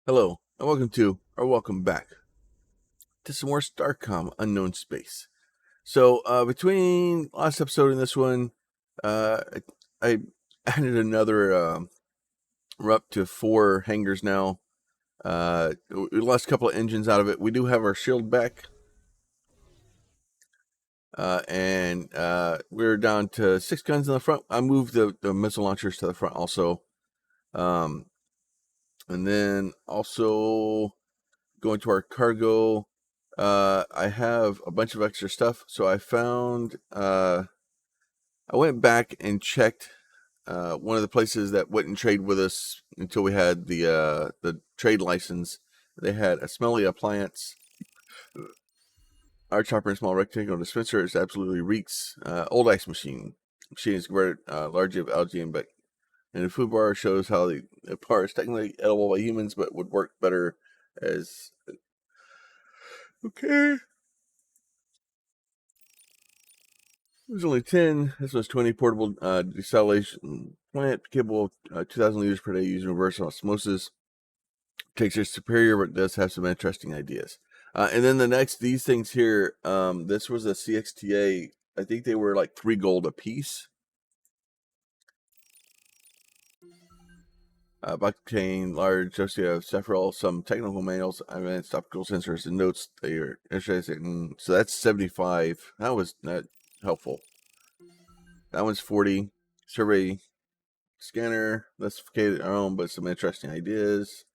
Hello, and welcome back to some more Starcom Unknown Space. So, between last episode and this one, I added another, we're up to 4 hangars now. We lost a couple of engines out of it. We do have our shield back. And we're down to 6 guns in the front. I moved the missile launchers to the front also. And then also going to our cargo, I have a bunch of extra stuff. So I found, I went back and checked one of the places that wouldn't trade with us until we had the trade license. They had a smelly appliance. Our chopper and small rectangle dispenser is absolutely reeks. Old ice machine. Machine is converted largely of algae and back. And the food bar shows how the bar is technically edible by humans, but would work better as. Okay. There's only 10. This was 20 portable desalination plant capable of 2,000 liters per day using reverse osmosis. Takes are superior, but does have some interesting ideas. And then these things here, this was a CXTA. I think they were like 3 gold a piece. Blockchain, large Josia Sephiroth, some technical manuals, advanced optical sensors, and notes. They are interesting. So that's 75. That was not helpful. That one's 40. Survey scanner, less sophisticated our own, but some interesting ideas.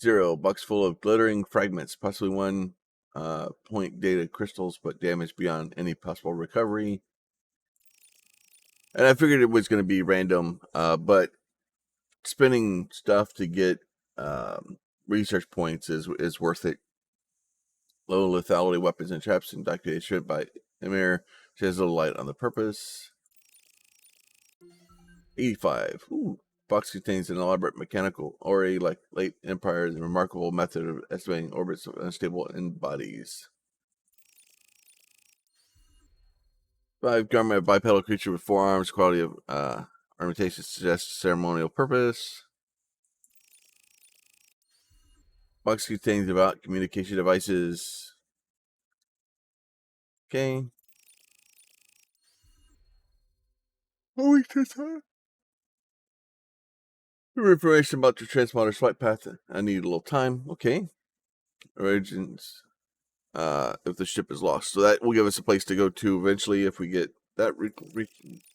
0 box full of glittering fragments, possibly 1 point data crystals, but damaged beyond any possible recovery. And I figured it was going to be random, but spending stuff to get research points is worth it. Low lethality weapons and traps indoctrination by Emir sheds a little light on the purpose. 85. Ooh. Box contains an elaborate mechanical array like late Empire and a remarkable method of estimating orbits of unstable bodies. 5. Garment of bipedal creature with 4 arms. Quality of ornamentation suggests ceremonial purpose. Box contains about communication devices. Okay. Oh, information about the transponder's flight path. I need a little time. Okay. Origins. If the ship is lost. So that will give us a place to go to eventually if we get that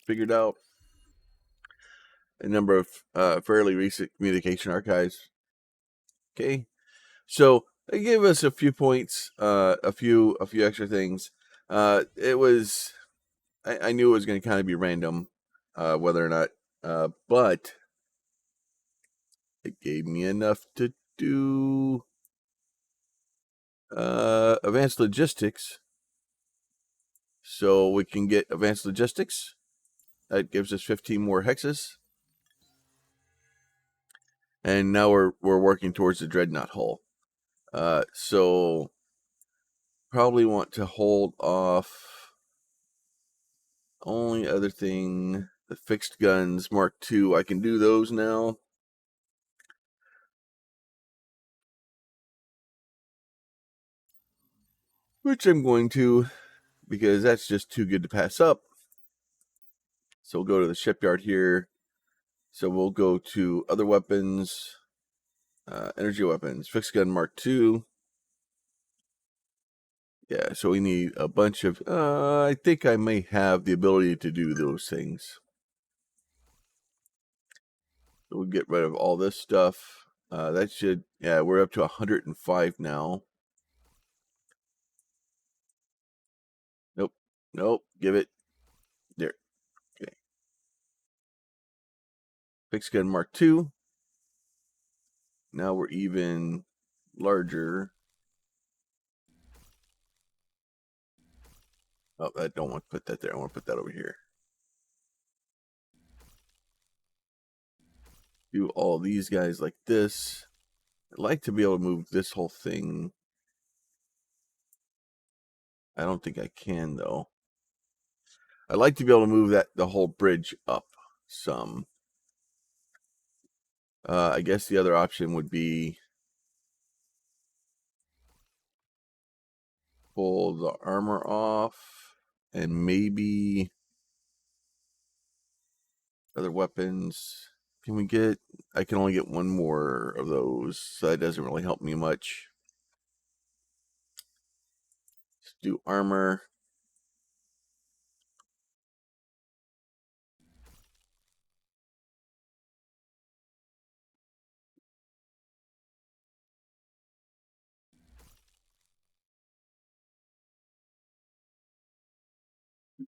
figured out. A number of fairly recent communication archives. Okay. So they gave us a few points, a few extra things. It was, I knew it was going to kind of be random, whether or not, but it gave me enough to do advanced logistics. So we can get advanced logistics. That gives us 15 more hexes. And now we're working towards the dreadnought hull. So probably want to hold off. Only other thing, the fixed guns Mark II. I can do those now. Which I'm going to, because that's just too good to pass up. So we'll go to the shipyard here. So we'll go to other weapons, energy weapons, fixed gun Mark II. Yeah, so we need a bunch of, I think I may have the ability to do those things. So we'll get rid of all this stuff. That should, yeah, we're up to 105 now. Nope, give it. There. Okay. Fixed gun Mark II. Now we're even larger. Oh, I don't want to put that there. I want to put that over here. Do all these guys like this. I'd like to be able to move this whole thing. I don't think I can, though. I'd like to be able to move the whole bridge up some. I guess the other option would be pull the armor off and maybe other weapons. Can we get, I can only get one more of those, so that doesn't really help me much. Let's do armor.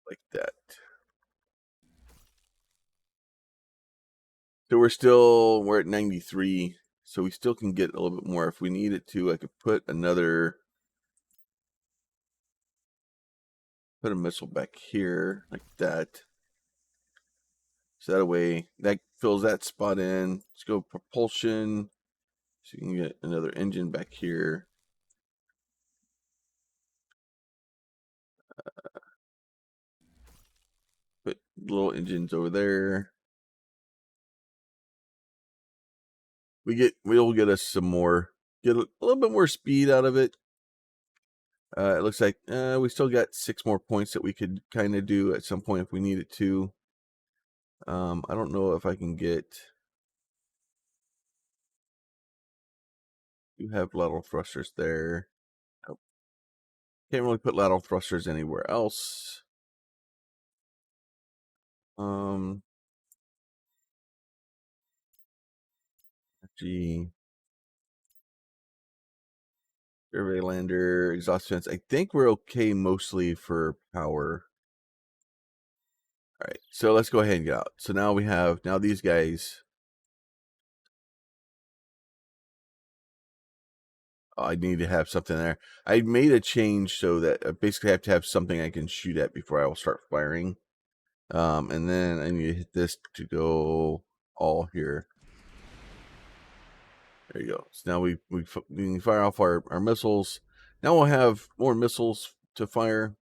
Like that. So we're at 93, so we still can get a little bit more if we needed to. I could put a missile back here like that. So that way that fills that spot in. Let's go propulsion. So you can get another engine back here. Put little engines over there. We'll get us some more, get a little bit more speed out of it. It looks like we still got 6 more points that we could kind of do at some point if we needed to. I don't know if I can get. You have lateral thrusters there. Oh, can't really put lateral thrusters anywhere else. Gee. Survey lander, exhaust fence. I think we're okay mostly for power. All right, so let's go ahead and get out. So now we have, now these guys. I need to have something there. I made a change so that I basically have to have something I can shoot at before I will start firing. And then I need to hit this to go all here. There you go. So now we can fire off our missiles. Now we'll have more missiles to fire.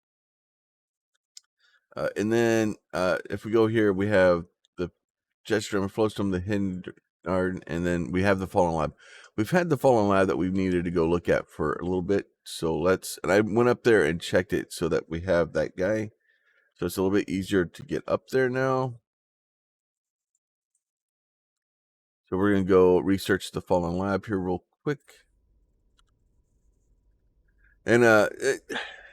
And then if we go here, we have the jet stream, flow stream, the hidden, and then we have the fallen lab. We've had the fallen lab that we've needed to go look at for a little bit. So and I went up there and checked it so that we have that guy. So it's a little bit easier to get up there now. So we're going to go research the fallen lab here real quick. And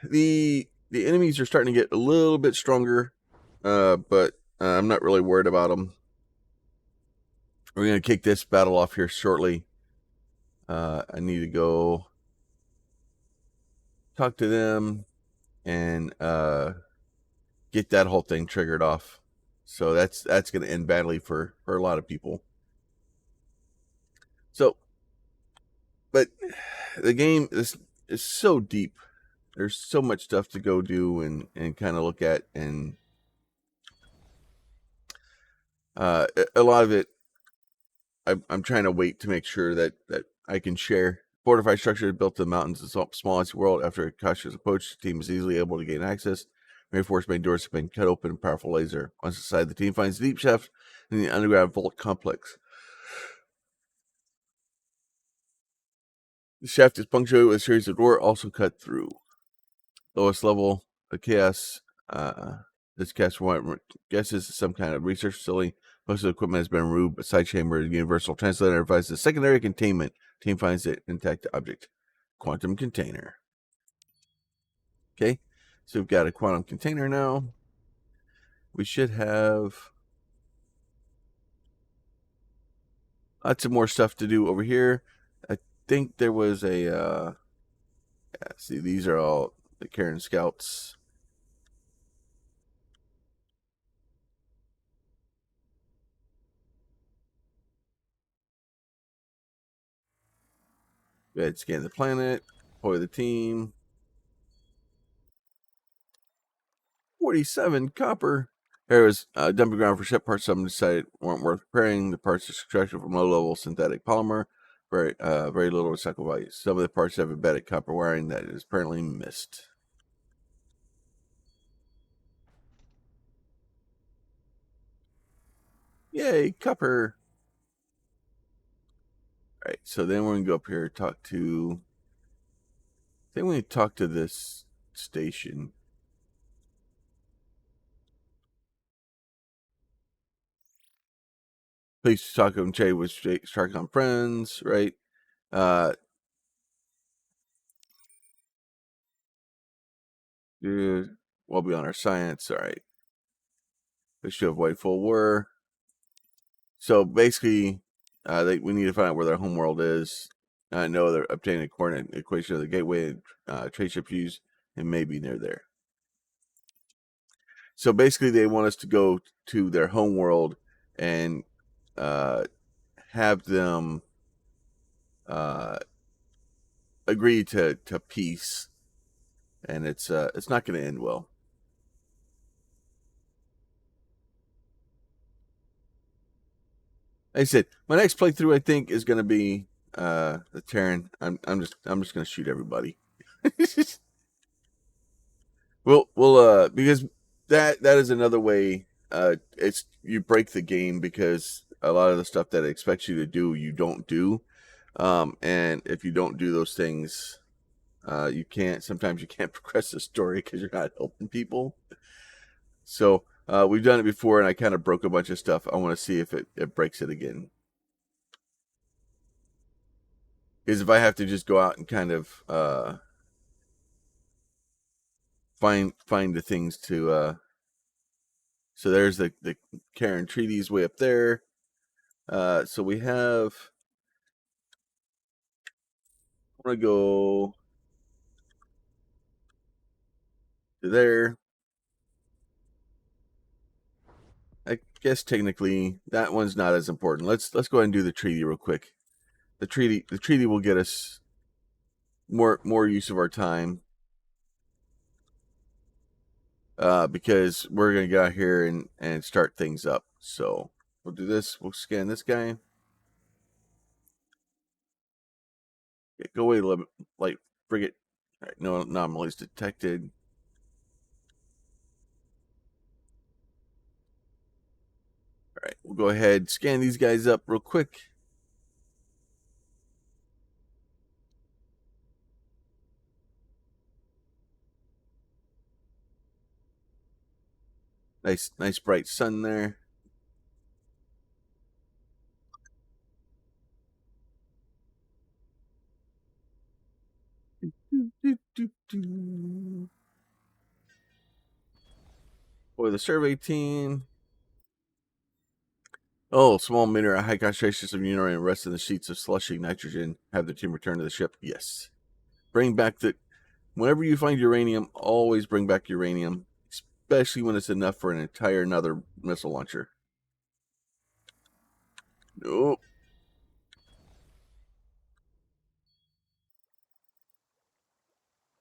the enemies are starting to get a little bit stronger, but I'm not really worried about them. We're going to kick this battle off here shortly. I need to go talk to them and get that whole thing triggered off. So that's going to end badly for a lot of people. So, but the game is so deep. There's so much stuff to go do and kind of look at, and a lot of it I'm trying to wait to make sure that I can share. Fortified structure built in the mountains of the smallest world. After a cautious approach, the team is easily able to gain access. Reinforced main doors have been cut open with powerful laser. Once inside, the team finds a deep shaft in the underground vault complex. The shaft is punctuated with a series of doors also cut through. Lowest level, the chaos. This cast guesses some kind of research facility. Most of the equipment has been removed, but side chamber, universal translator advises secondary containment. Team finds it intact object. Quantum container. Okay, so we've got a quantum container now. We should have lots of more stuff to do over here. I think there was a yeah, see, these are all the Kyrnan scouts. Go ahead, scan the planet, deploy the team. 47 copper. There was a dumping ground for ship parts. Some decided weren't worth repairing. The parts are extracted from low-level synthetic polymer. Very little recycled value. Some of the parts have embedded copper wiring that is apparently missed. Yay, copper! All right, so then we're gonna go up here and talk to. Then we talk to this station. Please talk and trade with Starcom friends, right? Dude, we'll be on our science. All right. They should avoid full war. So basically, we need to find out where their homeworld is. I know they're obtaining a coordinate equation of the gateway trade ships use, and maybe near there. So basically, they want us to go to their homeworld and have them agree to peace, and it's not going to end well. Like I said, my next playthrough I think is going to be the Terran. I'm just going to shoot everybody. We'll because that is another way. It's you break the game because a lot of the stuff that it expects you to do, you don't do. And if you don't do those things, you can't. Sometimes you can't progress the story because you're not helping people. So we've done it before, and I kind of broke a bunch of stuff. I want to see if it breaks it again. Because if I have to just go out and kind of find the things to so there's the Kyrnan treaties way up there. So we have. I'm gonna go to there. I guess technically that one's not as important. Let's go ahead and do the treaty real quick. The treaty will get us more use of our time. Because we're gonna get out here and start things up. So we'll do this. We'll scan this guy. Okay, go away, light frigate. All right, no anomalies detected. All right, we'll go ahead scan these guys up real quick. Nice bright sun there. Boy, the survey team. Oh, small mineral, high concentrations of uranium rest in the sheets of slushy nitrogen. Have the team return to the ship. Yes. Bring back whenever you find uranium, always bring back uranium, especially when it's enough for an entire another missile launcher. Nope.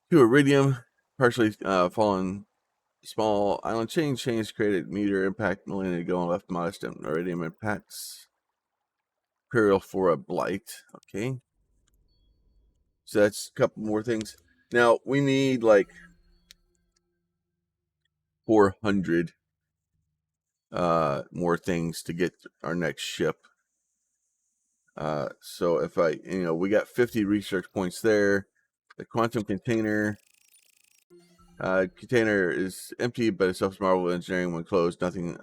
To iridium, partially fallen small island change created meteor impact millennia ago and left modest iridium impacts. Imperial for a blight. Okay. So that's a couple more things. Now we need like 400 more things to get our next ship. So if we got 50 research points there. The quantum container is empty, but it's self-marvel engineering when closed. Nothing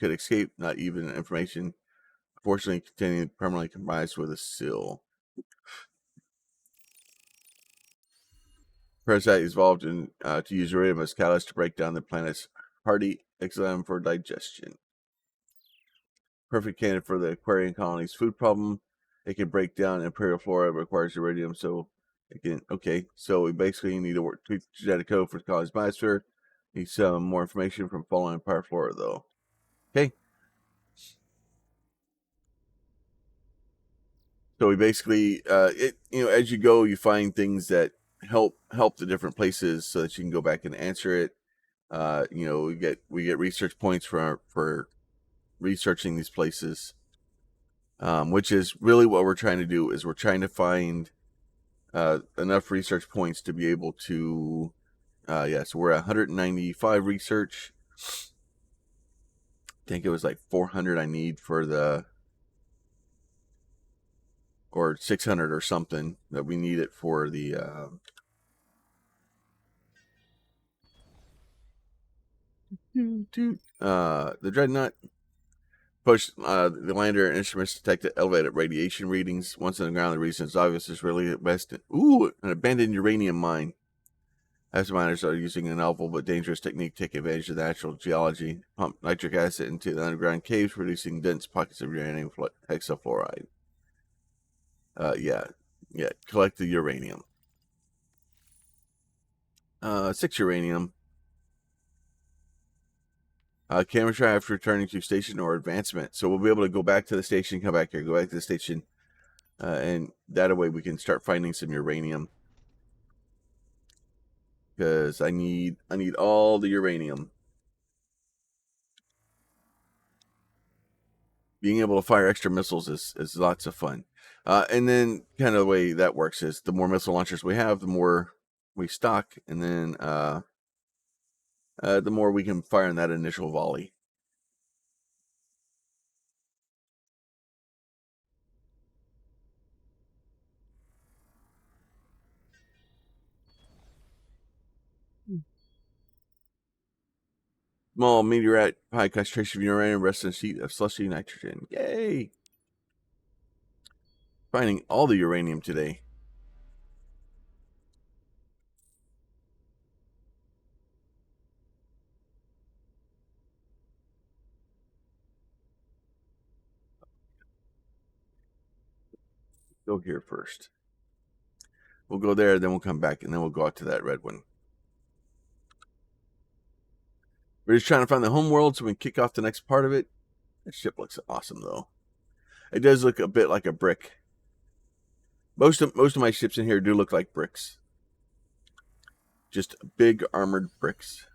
could escape, not even information. Unfortunately, containing permanently combined with a seal. Parasite is evolved to use uranium as catalyst to break down the planet's hardy exoskeleton for digestion. Perfect candidate for the Aquarian colony's food problem. It can break down imperial flora, requires uranium, so it can. Okay, so we basically need to work tweak the genetic code for the colony's biosphere. Need some more information from fallen empire flora, though. Okay. So we basically, as you go, you find things that help the different places, so that you can go back and answer it. We get research points for researching these places, which is really what we're trying to do. Is we're trying to find enough research points to be able to. So we're at 195 research. I think it was like 400 I need for the or 600 or something that we need it for the dreadnought. Push the lander and instruments detected elevated radiation readings. Once on the ground, the reason is obvious. Is really best. Ooh, an abandoned uranium mine. As miners are using a novel but dangerous technique to take advantage of the natural geology, pump nitric acid into the underground caves, producing dense pockets of uranium hexafluoride. Yeah. Collect the uranium. 6 uranium. Camera try after returning to station or advancement. So we'll be able to go back to the station, come back here, go back to the station, and that way we can start finding some uranium. Because I need all the uranium. Being able to fire extra missiles is lots of fun. And then kind of the way that works is the more missile launchers we have, the more we stock, and then the more we can fire in that initial volley. Small meteorite, high concentration of uranium, rests in a sheet of slushy nitrogen. Yay! Finding all the uranium today. Go here first. We'll go there, then we'll come back, and then we'll go out to that red one. We're just trying to find the home world so we can kick off the next part of it. That ship looks awesome, though. It does look a bit like a brick. Most of my ships in here do look like bricks. Just big armored bricks.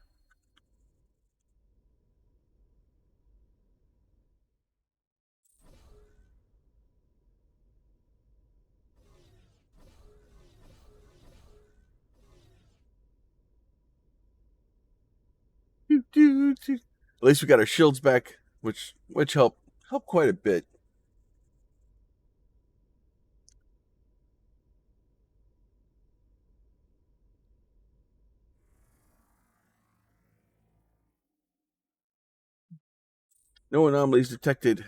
At least we got our shields back, which help quite a bit. No anomalies detected.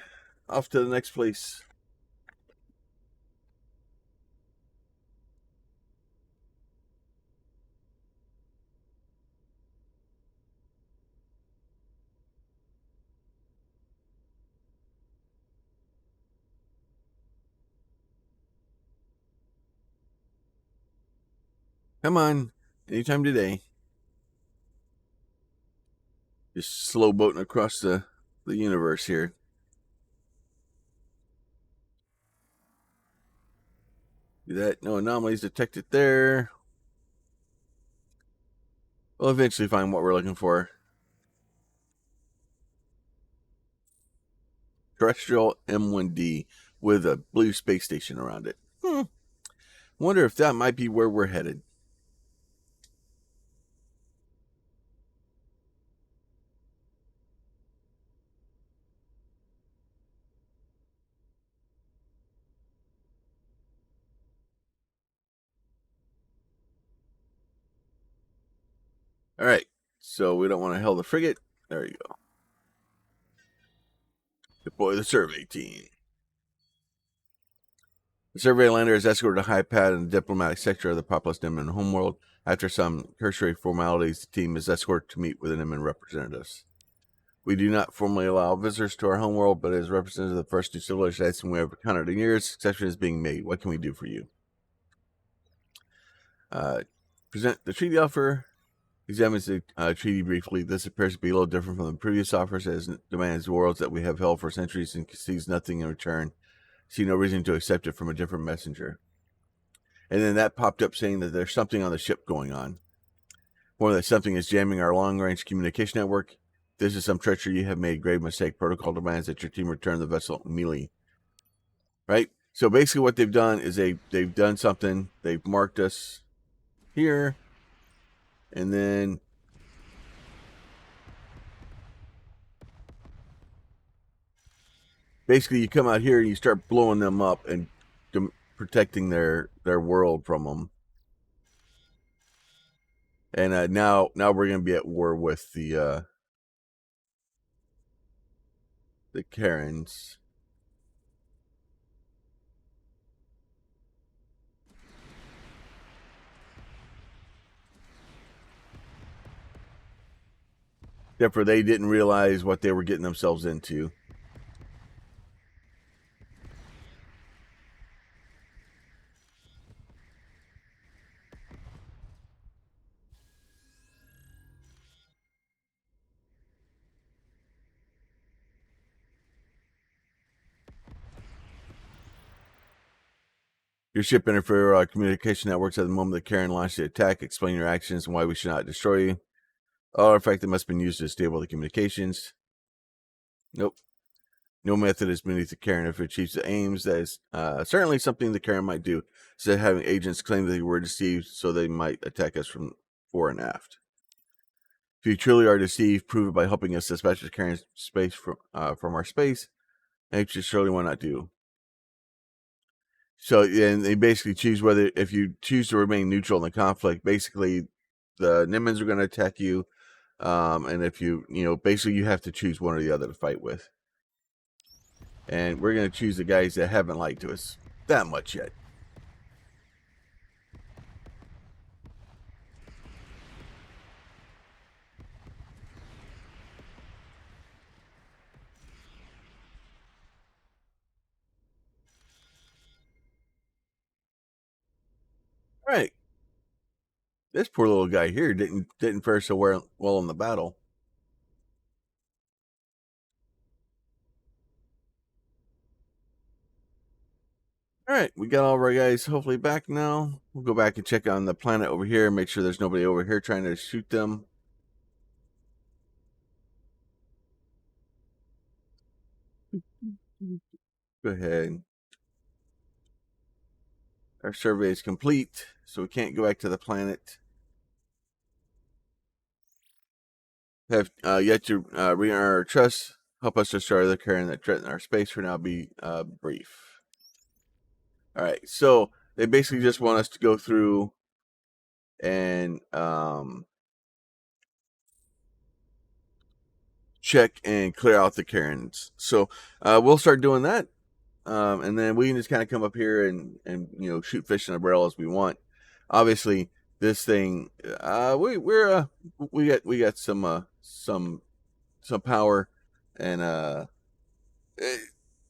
Off to the next place. Come on. Anytime today. Just slow boating across the universe here. Do that. No anomalies detected there. We'll eventually find what we're looking for. Terrestrial M1D with a blue space station around it. Wonder if that might be where we're headed. All right. So we don't want to hail the frigate. There you go. Deploy the survey team. The survey lander is escorted to high pad in the diplomatic sector of the populous Niman homeworld. After some cursory formalities, the team is escorted to meet with the Niman representatives. We do not formally allow visitors to our homeworld, but as representatives of the first new civilization we have encountered in years, exception is being made. What can we do for you? Present the treaty offer. Examines the treaty briefly. This appears to be a little different from the previous offers, as it demands worlds that we have held for centuries and sees nothing in return. See no reason to accept it from a different messenger. And then that popped up saying that there's something on the ship going on. More than something is jamming our long-range communication network. This is some treachery. You have made a grave mistake. Protocol demands that your team return the vessel immediately. Right? So basically what they've done is they've done something. They've marked us here. And then basically you come out here and you start blowing them up and protecting their world from them. And now we're gonna be at war with the Kyrans. Except for they didn't realize what they were getting themselves into. Your ship interfered with our communication networks at the moment the Karen launched the attack. Explain your actions and why we should not destroy you. All artifact that must have been used to disable the communications. Nope. No method is beneath the Karen if it achieves the aims. That is certainly something the Karen might do. Instead of having agents claim that they were deceived so they might attack us from fore and aft. If you truly are deceived, prove it by helping us dispatch the Karen space from our space. And you surely will not do. So, and they basically choose whether, if you choose to remain neutral in the conflict, basically the Nimans are going to attack you. And if basically you have to choose one or the other to fight with. And we're going to choose the guys that haven't lied to us that much yet. All right. This poor little guy here didn't fare so well in the battle. All right, we got all of our guys hopefully back now. We'll go back and check on the planet over here, make sure there's nobody over here trying to shoot them. Go ahead. Our survey is complete, so we can't go back to the planet. Have yet to re-earn our trust. Help us destroy the current that threaten our space. For now, be brief. All right, so they basically just want us to go through and check and clear out the Karens. So we'll start doing that, and then we can just kind of come up here and shoot fish in a barrel as we want. Obviously, this thing we got some power, and it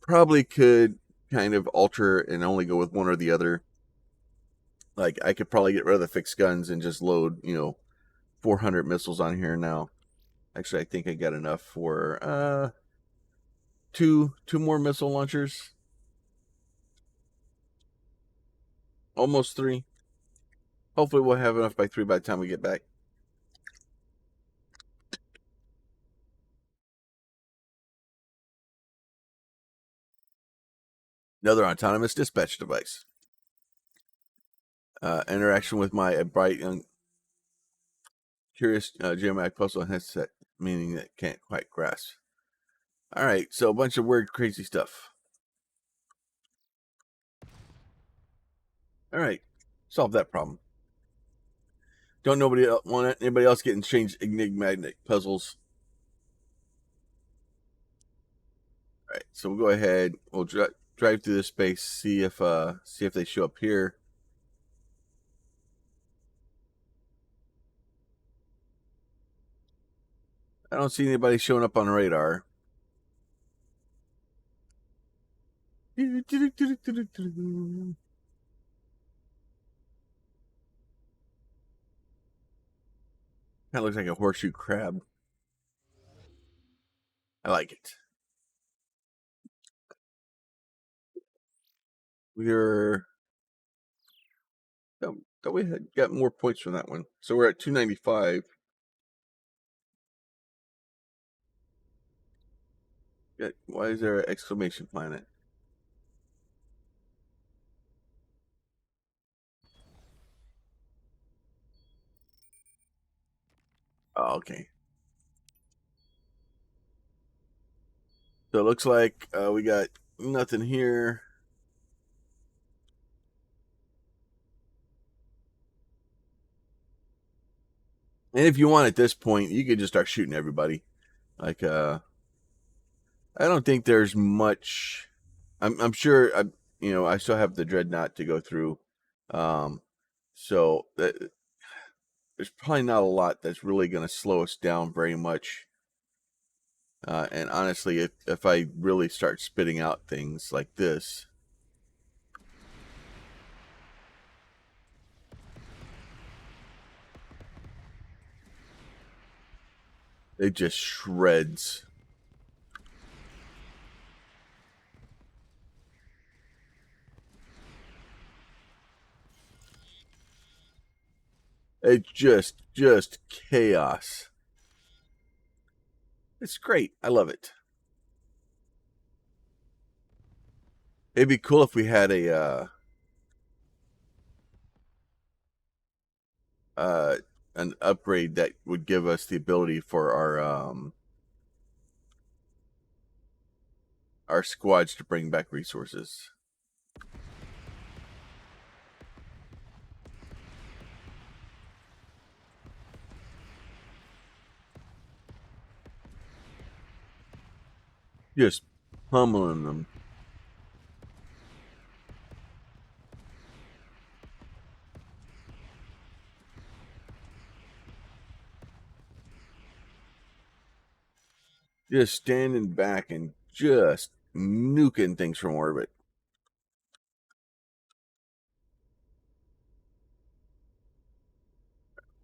probably could kind of alter and only go with one or the other. Like I could probably get rid of the fixed guns and just load 400 missiles on here now. Actually, I think I got enough for two more missile launchers. Almost 3. Hopefully we'll have enough by 3 by the time we get back. Another autonomous dispatch device. Interaction with my bright young curious geomatic puzzle headset, meaning that can't quite grasp. All right, so a bunch of weird, crazy stuff. All right, solve that problem. Don't want anybody else getting strange enigmatic puzzles. All right, so we'll go ahead. We'll drive through this space, see if they show up here. I don't see anybody showing up on radar. Kind of looks like a horseshoe crab. I like it. We're thought we had got more points from that one, so we're at 295. Why is there an exclamation planet? Oh, okay. So it looks like we got nothing here. And if you want at this point, you could just start shooting everybody. Like, I don't think there's much. I'm sure. I still have the dreadnought to go through. Um, so there's probably not a lot that's really going to slow us down very much. And honestly, if I really start spitting out things like this, it just shreds. It's just chaos. It's great. I love it. It'd be cool if we had uh, an upgrade that would give us the ability for our squads to bring back resources. Just pummeling them. Just standing back and just nuking things from orbit.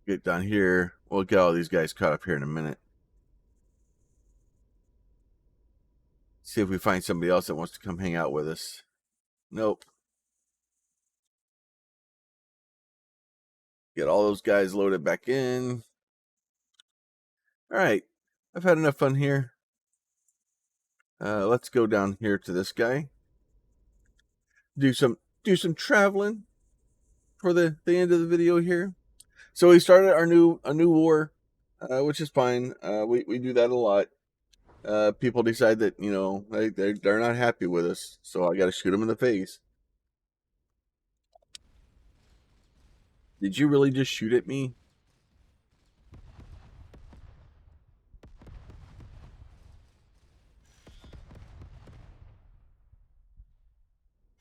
Get down here. We'll get all these guys caught up here in a minute. See if we find somebody else that wants to come hang out with us. Nope. Get all those guys loaded back in. All right. I've had enough fun here. Let's go down here to this guy. Do some traveling for the end of the video here. So we started a new war, which is fine. We do that a lot. People decide that they're not happy with us, so I got to shoot them in the face. Did you really just shoot at me?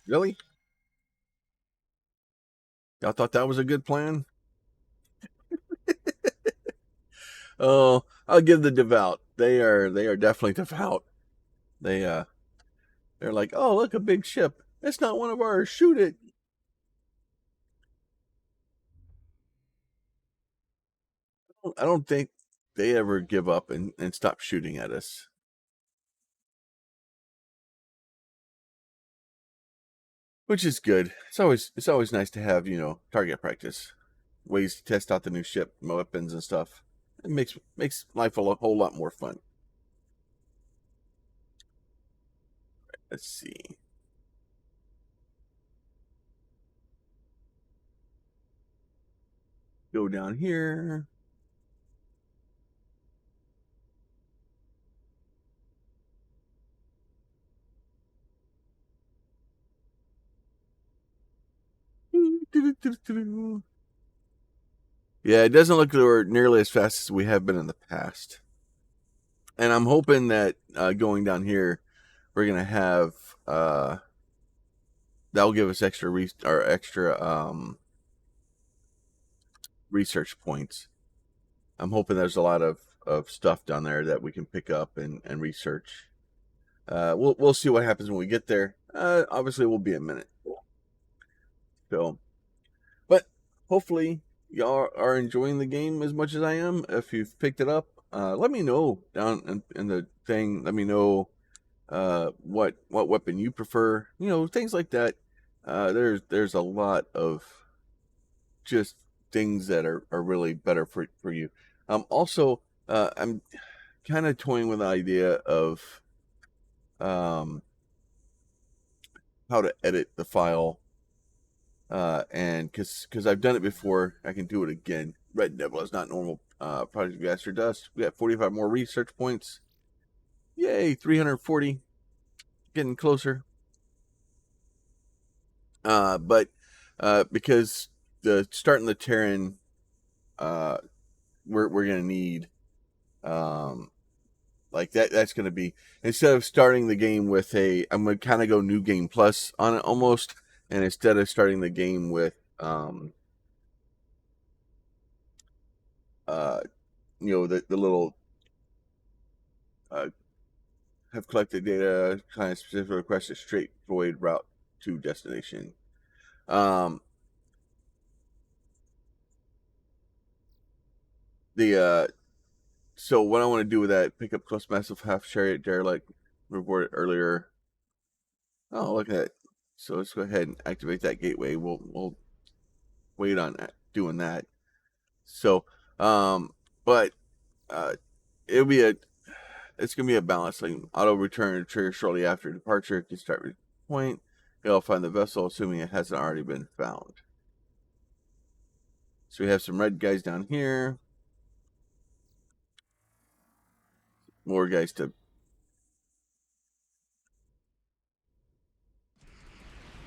Really? Y'all thought that was a good plan? Oh, I'll give the devout. They are definitely devout. They're like, oh, look, a big ship. It's not one of ours. Shoot it. I don't think they ever give up and stop shooting at us. Which is good. It's always nice to have, target practice. Ways to test out the new ship, weapons and stuff. It makes life a whole lot more fun. Let's see. Go down here. Yeah, it doesn't look like we're nearly as fast as we have been in the past. And I'm hoping that going down here, we're gonna have that'll give us extra research points. I'm hoping there's a lot of stuff down there that we can pick up and research. We'll see what happens when we get there. Obviously, we'll be a minute. So, but hopefully y'all are enjoying the game as much as I am. If you've picked it up, let me know down in the thing. Let me know what weapon you prefer. Things like that. There's a lot of just things that are really better for you. Also, I'm kind of toying with the idea of um, how to edit the file. And because I've done it before, I can do it again. Red Devil is not normal. Project Gaster Dust. We got 45 more research points. Yay, 340. Getting closer. But because starting the Terran we're gonna need. Like that's gonna be, instead of starting the game with I'm gonna kind of go new game plus on it almost, and instead of starting the game with the little have collected data, kind of specific request a straight void route to destination. So what I want to do with that, pick up close massive half chariot derelict reported earlier. Oh, look at that. So let's go ahead and activate that gateway. We'll wait on that, doing that. So, but it'll be it's gonna be a balance. Like auto return trigger shortly after departure. You can start point. It'll find the vessel, assuming it hasn't already been found. So we have some red guys down here. More guys to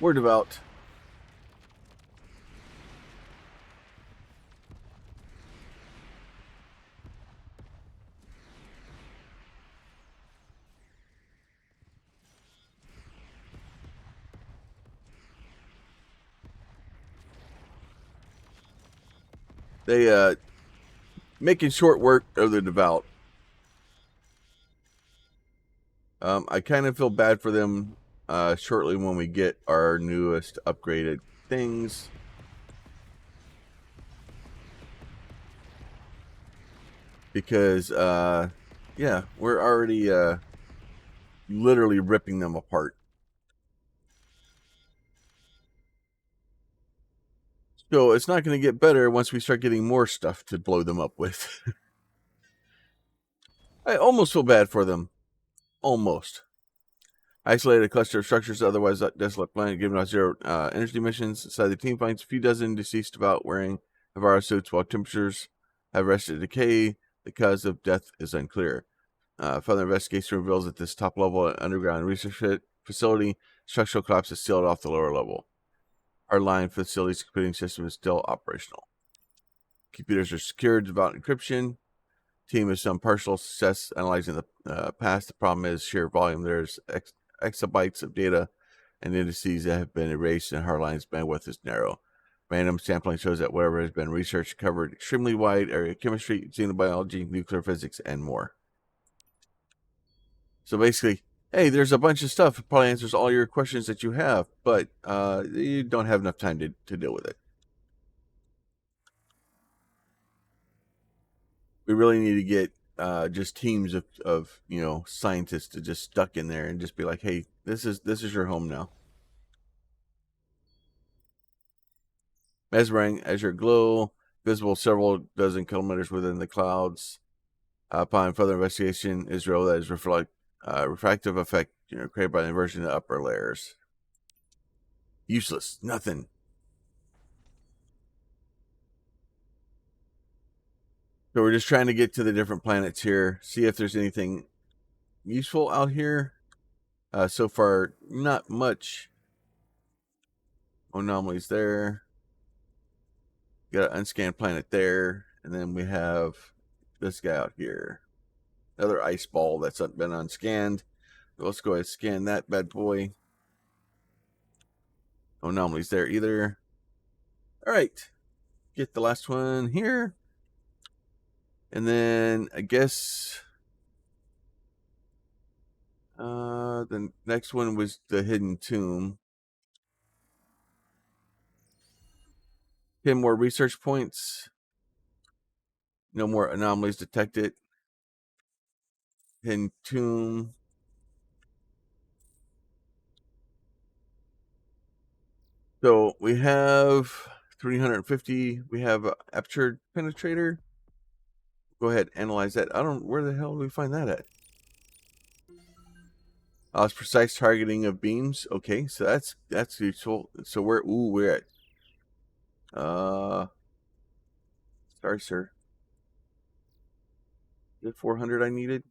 word about. They making short work of the devout. I kind of feel bad for them shortly when we get our newest upgraded things. Because, yeah, we're already literally ripping them apart. So it's not going to get better once we start getting more stuff to blow them up with. I almost feel bad for them. Almost. Isolated a cluster of structures, otherwise desolate planet, given us 0 energy emissions. Inside the team finds a few dozen deceased about wearing Navarro suits while temperatures have arrested decay. The cause of death is unclear. Further investigation reveals that this top level underground research facility structural collapse is sealed off the lower level. Our line facility's computing system is still operational. Computers are secured without encryption. Team has some partial success analyzing the past. The problem is sheer volume. There's exabytes of data and indices that have been erased, and Hardline's bandwidth is narrow. Random sampling shows that whatever has been researched covered extremely wide area of chemistry, xenobiology, nuclear physics, and more. So basically, hey, there's a bunch of stuff. It probably answers all your questions that you have, but you don't have enough time to deal with it. We really need to get just teams of scientists to just stuck in there and just be like, hey, this is your home now. Mesmering azure glow, visible several dozen kilometers within the clouds. Upon further investigation, Israel that is refractive effect created by the inversion of the upper layers. Useless, nothing. So we're just trying to get to the different planets here, see if there's anything useful out here. So far, not much. Anomalies there. Got an unscanned planet there, and then we have this guy out here. Another ice ball that's been unscanned. So let's go ahead and scan that bad boy. No anomalies there either. All right, get the last one here. And then I guess the next one was the hidden tomb. 10 more research points. No more anomalies detected. Hidden tomb. So we have 350. We have an aperture penetrator. Go ahead, analyze that. Where the hell do we find that at? It's precise targeting of beams. Okay, so that's useful. So we're at sorry, sir. Is it 400 I needed?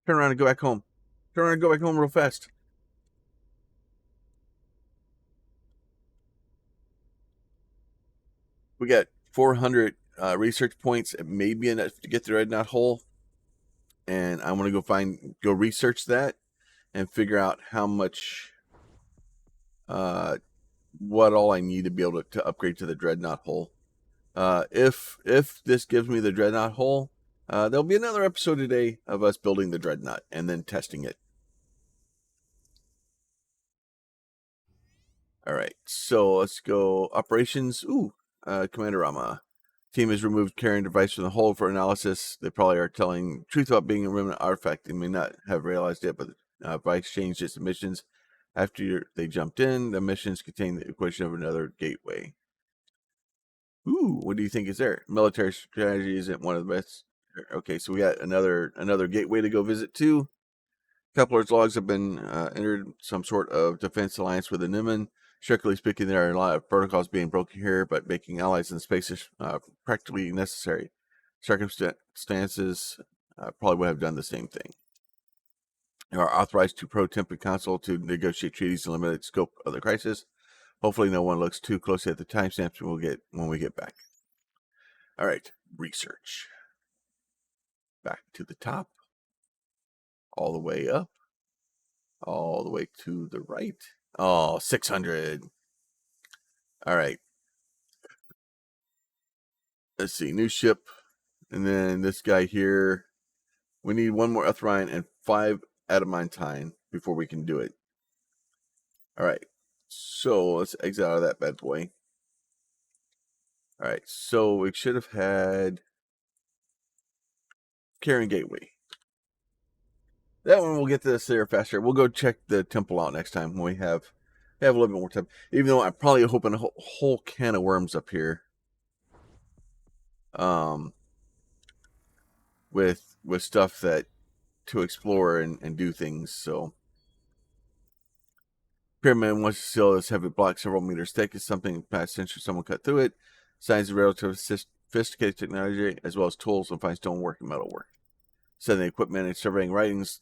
Turn around and go back home. Turn around and go back home real fast. We got 400 research points. It may be enough to get the Dreadnought hull, and I want to go research that and figure out how much, what all I need to be able to upgrade to the Dreadnought hull. If this gives me the Dreadnought hull, there'll be another episode today of us building the Dreadnought and then testing it. All right, so let's go operations. Commander Rama. Team has removed carrying device from the hull for analysis. They probably are telling the truth about being a remnant artifact. They may not have realized it, but the device changed its emissions after they jumped in. The emissions contain the equation of another gateway. What do you think is there? Military strategy isn't one of the best. Okay, so we got another gateway to go visit too. Kepler's logs have been entered some sort of defense alliance with the Niman. Strictly speaking, there are a lot of protocols being broken here, but making allies in space is practically necessary. Circumstances probably would have done the same thing. You are authorized to pro-template council to negotiate treaties and limited scope of the crisis. Hopefully no one looks too closely at the timestamps when we get back. All right, research. Back to the top. All the way up. All the way to the right. Oh, 600. All right. Let's see. New ship. And then this guy here. We need one more Etherion and 5 adamantine before we can do it. All right. So let's exit out of that bad boy. All right. So we should have had Karen Gateway. That one we'll get to this there faster. We'll go check the temple out next time when we have a little bit more time. Even though I'm probably hoping a whole can of worms up here. With stuff that to explore and do things. So pyramid wants to seal this heavy block several meters thick. It's something past century someone cut through it. Signs of relatively sophisticated technology as well as tools and fine stonework and metalwork. Sending equipment and surveying writings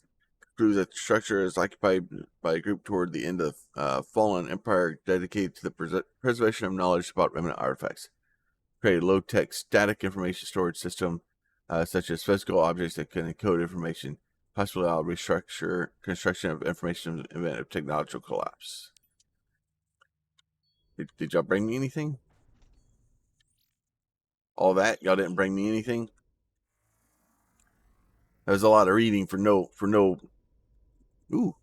through the structure is occupied by a group toward the end of fallen empire dedicated to the preservation of knowledge about remnant artifacts. Create a low-tech static information storage system such as physical objects that can encode information, possibly allow construction of information in the event of technological collapse. Did y'all bring me anything? All that? Y'all didn't bring me anything? That was a lot of reading for no... Ooh.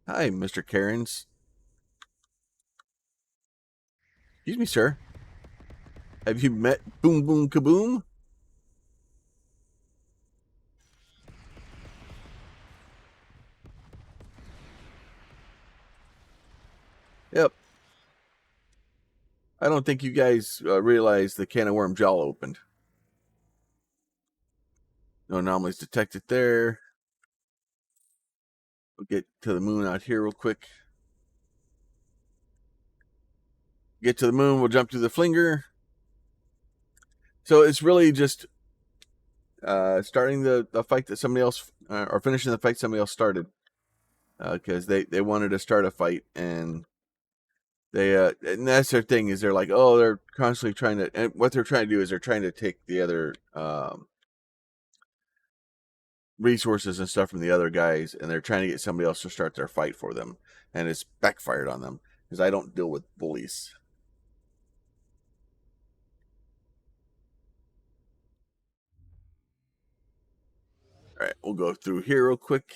Hi, Mr. Cairns. Excuse me, sir. Have you met Boom Boom Kaboom? Yep. I don't think you guys realize the can of worms y'all opened. No anomalies detected there. We'll get to the moon out here real quick. Get to the moon, we'll jump to the flinger. So it's really just starting the fight that somebody else, or finishing the fight somebody else started. Because they wanted to start a fight, and and that's their thing, is they're like, oh, they're constantly trying to, and what they're trying to do is they're trying to take the other resources and stuff from the other guys, and they're trying to get somebody else to start their fight for them, and it's backfired on them, because I don't deal with bullies. All right, we'll go through here real quick.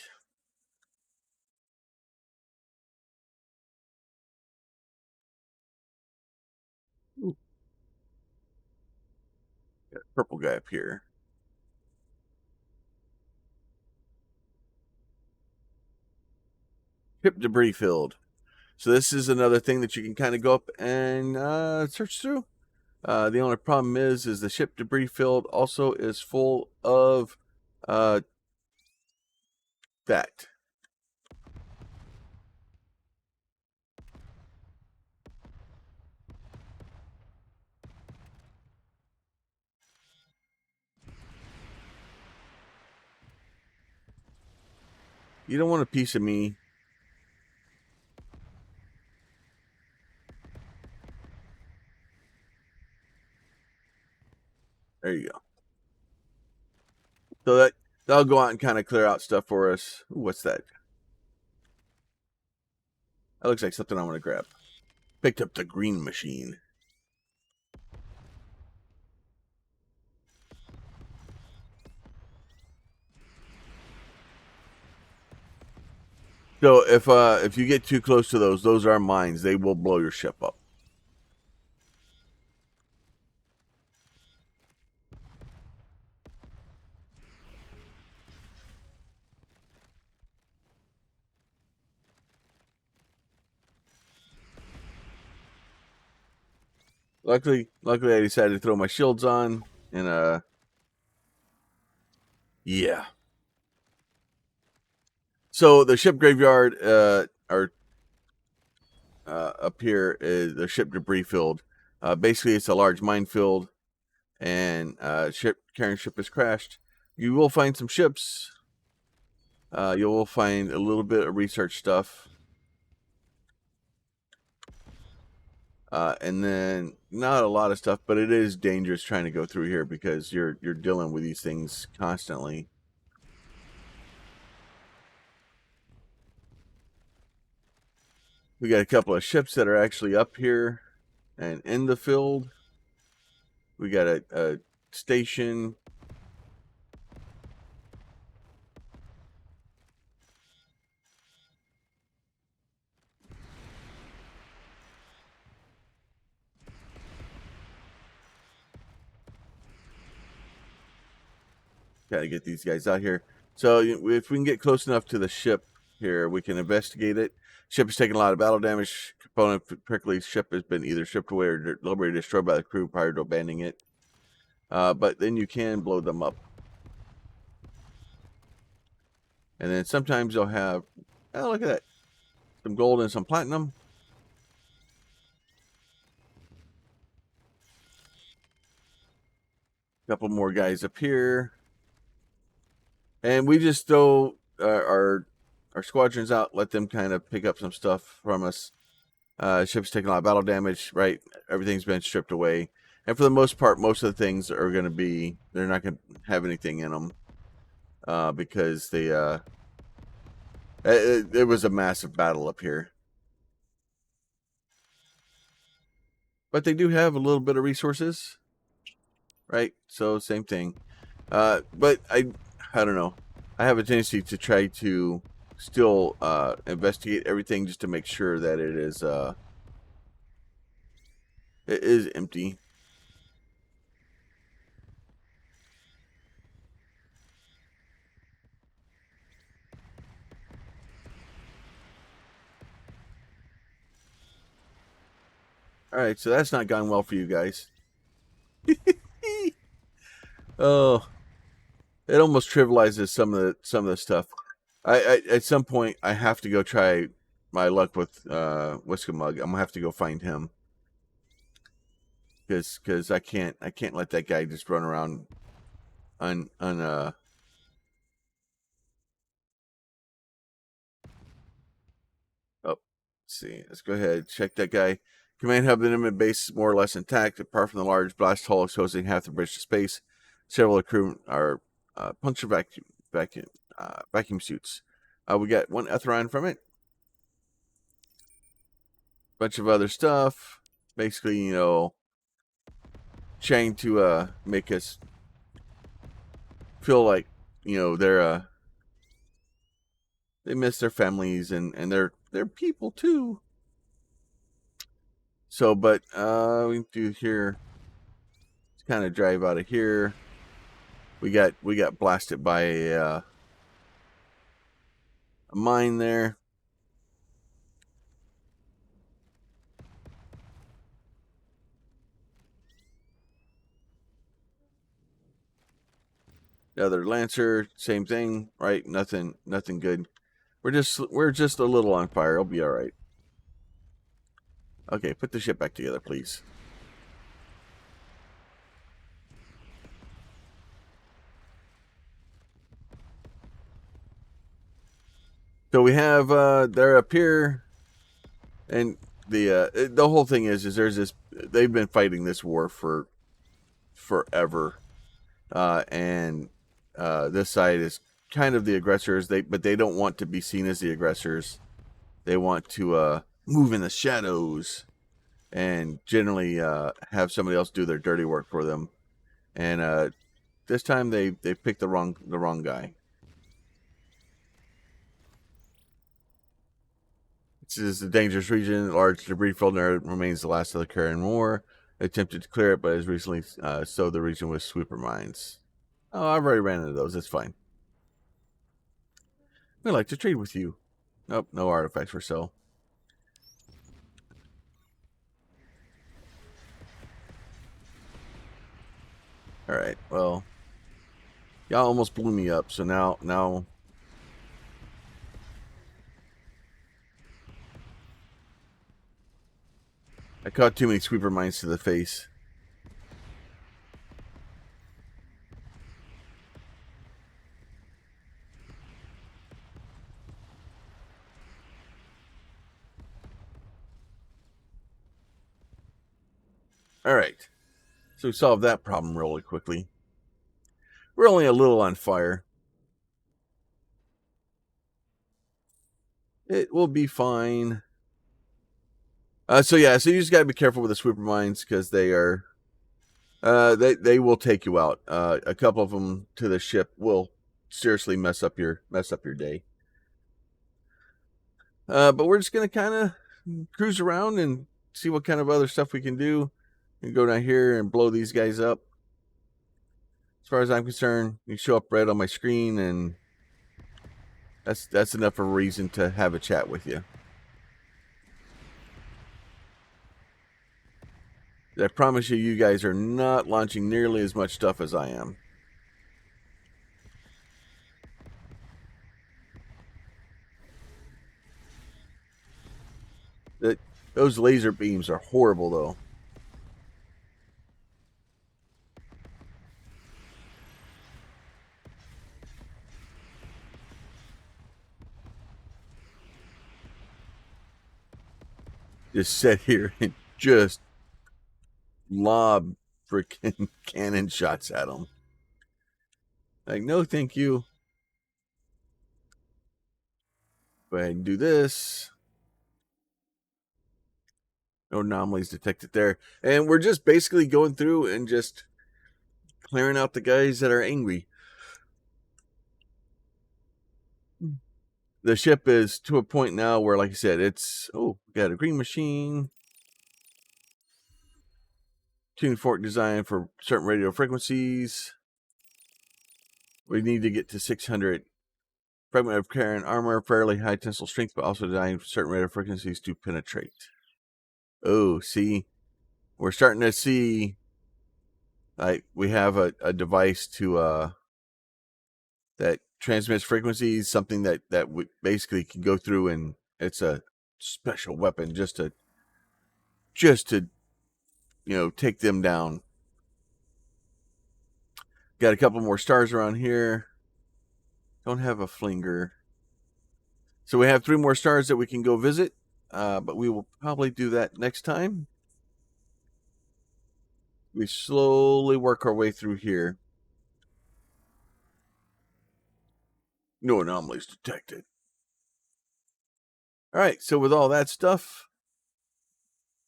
Ooh. Got a purple guy up here. Ship debris field. So this is another thing that you can kind of go up and search through. The only problem is the ship debris field also is full of that. You don't want a piece of me. There you go. So that'll go out and kind of clear out stuff for us. Ooh, what's that? That looks like something I want to grab. Picked up the green machine. So if you get too close to those are mines. They will blow your ship up. Luckily, I decided to throw my shields on, and yeah. So the ship graveyard, or up here is the ship debris field. Basically, it's a large minefield, and carrying ship has crashed. You will find some ships. You will find a little bit of research stuff. And then not a lot of stuff, but it is dangerous trying to go through here because you're dealing with these things constantly. We got a couple of ships that are actually up here and in the field. We got a station. Got to get these guys out here. So if we can get close enough to the ship here, we can investigate it. Ship is taking a lot of battle damage. Component, particularly ship, has been either shipped away or deliberately destroyed by the crew prior to abandoning it. But then you can blow them up. And then sometimes you'll have, oh, look at that. Some gold and some platinum. A couple more guys up here. And we just throw our squadrons out, let them kind of pick up some stuff from us. Ship's taking a lot of battle damage, right? Everything's been stripped away. And for the most part, most of the things are going to be, they're not going to have anything in them. Because they, it was a massive battle up here. But they do have a little bit of resources, right? So same thing. But I don't know. I have a tendency to try to still investigate everything just to make sure that it is empty. All right, so that's not gone well for you guys. Oh, it almost trivializes some of the stuff. I at some point I have to go try my luck with Whiskamug. I'm gonna have to go find him because I can't let that guy just run around oh, let's see. Let's go ahead check that guy. Command hub enemy base is more or less intact, apart from the large blast hole exposing half the bridge to space. Several of the crew are puncture vacuum suits. We got one Etheron from it. Bunch of other stuff. Basically, you know, trying to make us feel like, you know, they miss their families and they're people too. So, but we can do here. Let's kind of drive out of here. We got blasted by a mine there. The other Lancer, same thing, right? Nothing good. We're just a little on fire. It'll be all right. Okay, put the ship back together, please. So we have they're up here, and the whole thing is there's this. They've been fighting this war for forever. and this side is kind of the aggressors. But they don't want to be seen as the aggressors. They want to move in the shadows and generally have somebody else do their dirty work for them. And this time they picked the wrong guy. This is a dangerous region. Large debris filled area remains the last of the Kyrnan War. Attempted to clear it, but has recently sowed the region with sweeper mines. Oh, I've already ran into those. It's fine. We'd like to trade with you. Nope, no artifacts for sale. Alright, well, y'all almost blew me up, so now I caught too many sweeper mines to the face. Alright, so we solved that problem really quickly. We're only a little on fire. It will be fine. So you just gotta be careful with the sweeper mines because they are, they will take you out. A couple of them to the ship will seriously mess up your day. But we're just gonna kind of cruise around and see what kind of other stuff we can do. And go down here and blow these guys up. As far as I'm concerned, you show up red on my screen, and that's enough of a reason to have a chat with you. I promise you, you guys are not launching nearly as much stuff as I am. Those laser beams are horrible, though. Just sit here and just lob freaking cannon shots at them. Like, no, thank you. Go ahead and do this. No anomalies detected there. And we're just basically going through and just clearing out the guys that are angry. The ship is to a point now where, like I said, it's, oh, we got a green machine. Tuning fork design for certain radio frequencies. We need to get to 600. Fragment of Kyrnan armor, fairly high tensile strength, but also designed for certain radio frequencies to penetrate. Oh, see, we're starting to see, like, we have a device to that transmits frequencies, something that basically can go through, and it's a special weapon just to take them down. Got a couple more stars around here. Don't have a flinger. So we have 3 more stars that we can go visit, but we will probably do that next time. We slowly work our way through here. No anomalies detected. All right, so with all that stuff,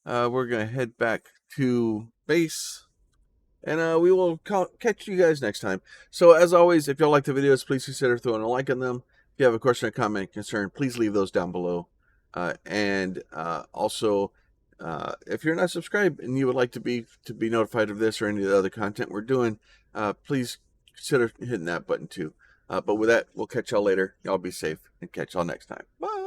we're going to head back to base. And we will catch you guys next time. So as always, if y'all like the videos, please consider throwing a like on them. If you have a question, a comment, concern, please leave those down below. Also, if you're not subscribed and you would like to be notified of this or any of the other content we're doing, please consider hitting that button too. But with that, we'll catch y'all later. Y'all be safe and catch y'all next time. Bye.